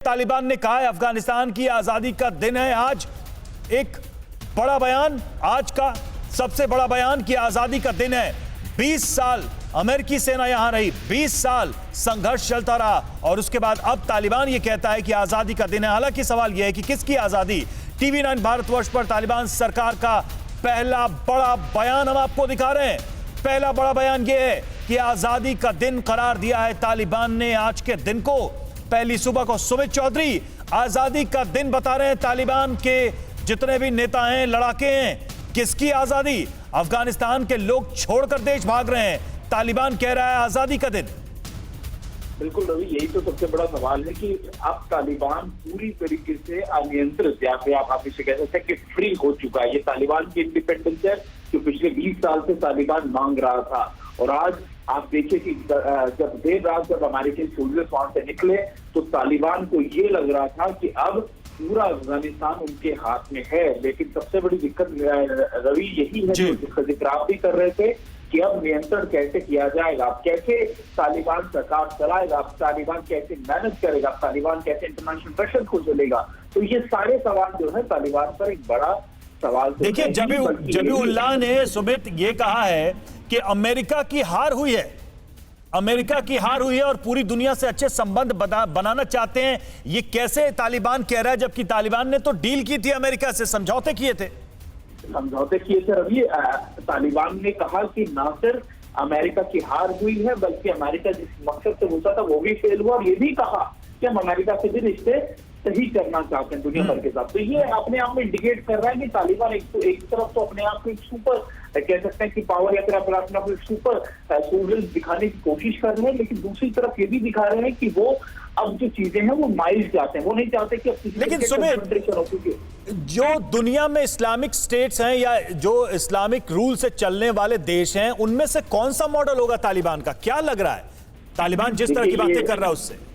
तालिबान ने कहा है अफगानिस्तान की आजादी का दिन है आज। एक बड़ा बयान, आज का सबसे बड़ा बयान कि आजादी का दिन है। 20 साल अमेरिकी सेना यहां रही, 20 साल संघर्ष चलता रहा और उसके बाद अब तालिबान यह कहता है कि आजादी का दिन है। हालांकि सवाल यह है कि किसकी आजादी। टीवी 9 भारतवर्ष पर तालिबान सरकार का पहला बड़ा बयान हम आपको दिखा रहे हैं। पहला बड़ा बयान यह है कि आजादी का दिन करार दिया है तालिबान ने आज के दिन को। पहली सुबह को सुमित चौधरी आजादी का दिन बता रहे हैं। तालिबान के जितने भी नेता हैं, लड़ाके हैं, किसकी आजादी? अफगानिस्तान के लोग छोड़कर देश भाग रहे हैं, तालिबान कह रहा है आजादी का दिन। बिल्कुल रवि, यही तो सबसे बड़ा सवाल है कि अब तालिबान पूरी तरीके से अनियंत्रित या फिर आप इसे कह सकते हैं कि फ्री हो चुका है। ये तालिबान की इंडिपेंडेंस है जो पिछले 20 साल से तालिबान मांग रहा था। और आज आप देखिए कि जब देर रात जब अमेरिकन सोल्जर्स वहां से निकले तो तालिबान को ये लग रहा था कि अब पूरा अफगानिस्तान उनके हाथ में है। लेकिन सबसे बड़ी दिक्कत रवि यही है जिसका जिक्र आप भी कर रहे थे कि अब नियंत्रण कैसे किया जाएगा, अब कैसे तालिबान सरकार चलाएगा, अब तालिबान कैसे मैनेज करेगा, तालिबान कैसे इंटरनेशनल प्रेशर को चलेगा। तो ये सारे सवाल जो है तालिबान पर एक बड़ा सवाल। देखिए, जबीउल्लाह ने सुमित ये कहा है कि अमेरिका की हार हुई है, अमेरिका की हार हुई है और पूरी दुनिया से अच्छे संबंध बनाना चाहते हैं। ये कैसे तालिबान कह रहा है जबकि तालिबान ने तो डील की थी अमेरिका से, समझौते किए थे। रवि, तालिबान ने कहा कि ना सिर्फ अमेरिका की हार हुई है बल्कि अमेरिका जिस मकसद से घुसा था वो भी फेल हुआ। और ये भी कहा कि हम अमेरिका से भी रिश्ते सही करना चाहते हैं दुनिया भर के साथ। तो ये अपने आप में इंडिकेट कर रहा है कि तालिबान एक तरफ तो अपने आप को एक सुपर कह सकते हैं कि पावर या फिर अपने आप को सुपर सोल्जर दिखाने की कोशिश कर रहे हैं, लेकिन दूसरी तरफ ये भी दिखा रहे हैं कि वो अब जो चीजें हैं वो माइल्ड चाहते हैं, वो नहीं चाहते कि अब किसी। लेकिन सुमित, जो दुनिया में इस्लामिक स्टेट्स हैं या जो इस्लामिक रूल से चलने वाले देश हैं, उनमें से कौन सा मॉडल होगा तालिबान का? क्या लग रहा है तालिबान जिस तरह की बातें कर रहा है उससे?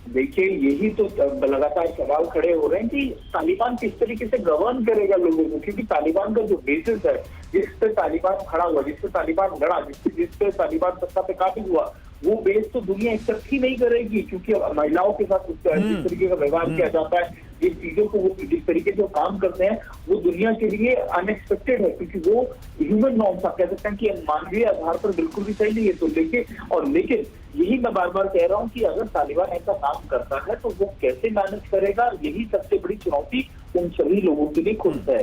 देखिए, यही तो लगातार सवाल खड़े हो रहे हैं कि तालिबान किस तरीके से गवर्न करेगा लोगों को, क्योंकि तालिबान का जो बेसिस है, जिस पे तालिबान खड़ा हुआ, जिस पे तालिबान लड़ा, जिस पे तालिबान सत्ता पे काबिज हुआ, वो बेस तो दुनिया एक्सेप्ट ही नहीं करेगी। क्योंकि महिलाओं के साथ जिस तरीके का व्यवहार किया जाता है, जिन चीजों को वो जिस तरीके से काम करते हैं, वो दुनिया के लिए अनएक्सपेक्टेड है, क्योंकि वो ह्यूमन नॉर्म्स आप कह सकते हैं कि मानवीय आधार पर बिल्कुल भी सही नहीं है। तो लेकिन यही मैं बार बार कह रहा हूँ कि अगर तालिबान ऐसा काम करता है तो वो कैसे मैनेज करेगा, यही सबसे बड़ी चुनौती उन सभी लोगों के लिए खुद है।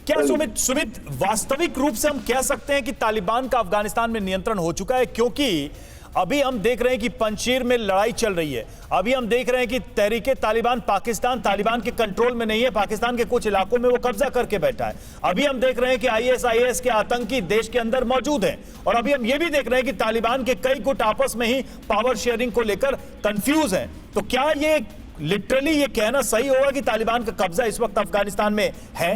क्या सुमित वास्तविक रूप से हम कह सकते हैं कि तालिबान का अफगानिस्तान में नियंत्रण हो चुका है? क्योंकि अभी हम देख रहे हैं कि पंजशीर में लड़ाई चल रही है, अभी हम देख रहे हैं कि तहरीके तालिबान पाकिस्तान तालिबान के कंट्रोल में नहीं है, पाकिस्तान के कुछ इलाकों में वो कब्जा करके बैठा है। अभी हम देख रहे हैं कि ISIS के आतंकी देश के अंदर मौजूद हैं और अभी हम ये भी देख रहे हैं कि तालिबान के कई गुट आपस में ही पावर शेयरिंग को लेकर कंफ्यूज हैं। तो क्या ये लिटरली ये कहना सही होगा कि तालिबान का कब्जा इस वक्त अफगानिस्तान में है?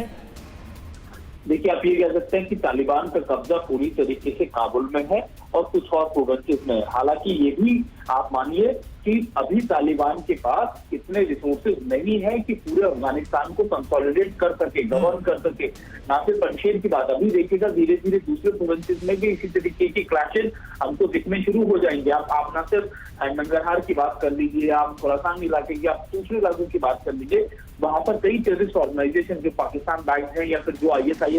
देखिए, आप ये कह सकते हैं कि तालिबान का कब्जा पूरी तरीके से काबुल में है और कुछ और प्रोविंसेस में है। हालांकि ये भी आप मानिए कि अभी तालिबान के पास इतने रिसोर्सेज नहीं है कि पूरे अफगानिस्तान को कंसोलिडेट कर सके, गवर्न कर सके। ना सिर्फ पंजशीर की बात, अभी देखिएगा धीरे धीरे दूसरे प्रोविंसेस में भी इसी तरीके की क्लैशेज हमको दिखने शुरू हो जाएंगे। आप ना सिर्फ नंगरहार की बात कर लीजिए, आप खुरासान इलाके की, आप दूसरे इलाकों की बात कर लीजिए, वहां पर कई टेररिस्ट ऑर्गेनाइजेशन जो पाकिस्तान बैक्ड है या फिर जो ISIS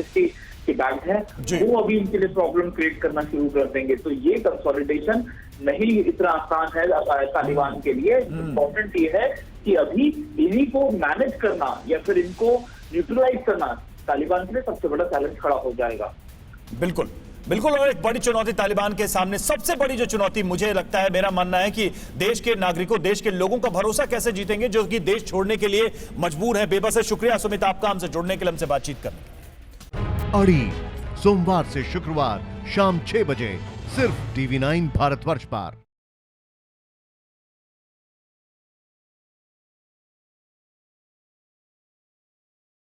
के बैक्ड है, वो अभी इनके लिए प्रॉब्लम क्रिएट करना शुरू कर देंगे। तो ये कंसोलिडेशन नहीं इतना आसान है तालिबान के लिए। इम्पोर्टेंट ये है कि अभी इन्हीं को मैनेज करना या फिर इनको न्यूट्रलाइज करना तालिबान के लिए सबसे बड़ा चैलेंज खड़ा हो जाएगा। बिल्कुल बिल्कुल, और एक बड़ी चुनौती तालिबान के सामने, सबसे बड़ी जो चुनौती मुझे लगता है, मेरा मानना है कि देश के नागरिकों, देश के लोगों का भरोसा कैसे जीतेंगे जो कि देश छोड़ने के लिए मजबूर है, बेबस है। शुक्रिया सुमित आपका हमसे जुड़ने के लिए, हमसे बातचीत करने। अड़ी सोमवार से शुक्रवार शाम 6 बजे सिर्फ TV 9 भारतवर्ष पर।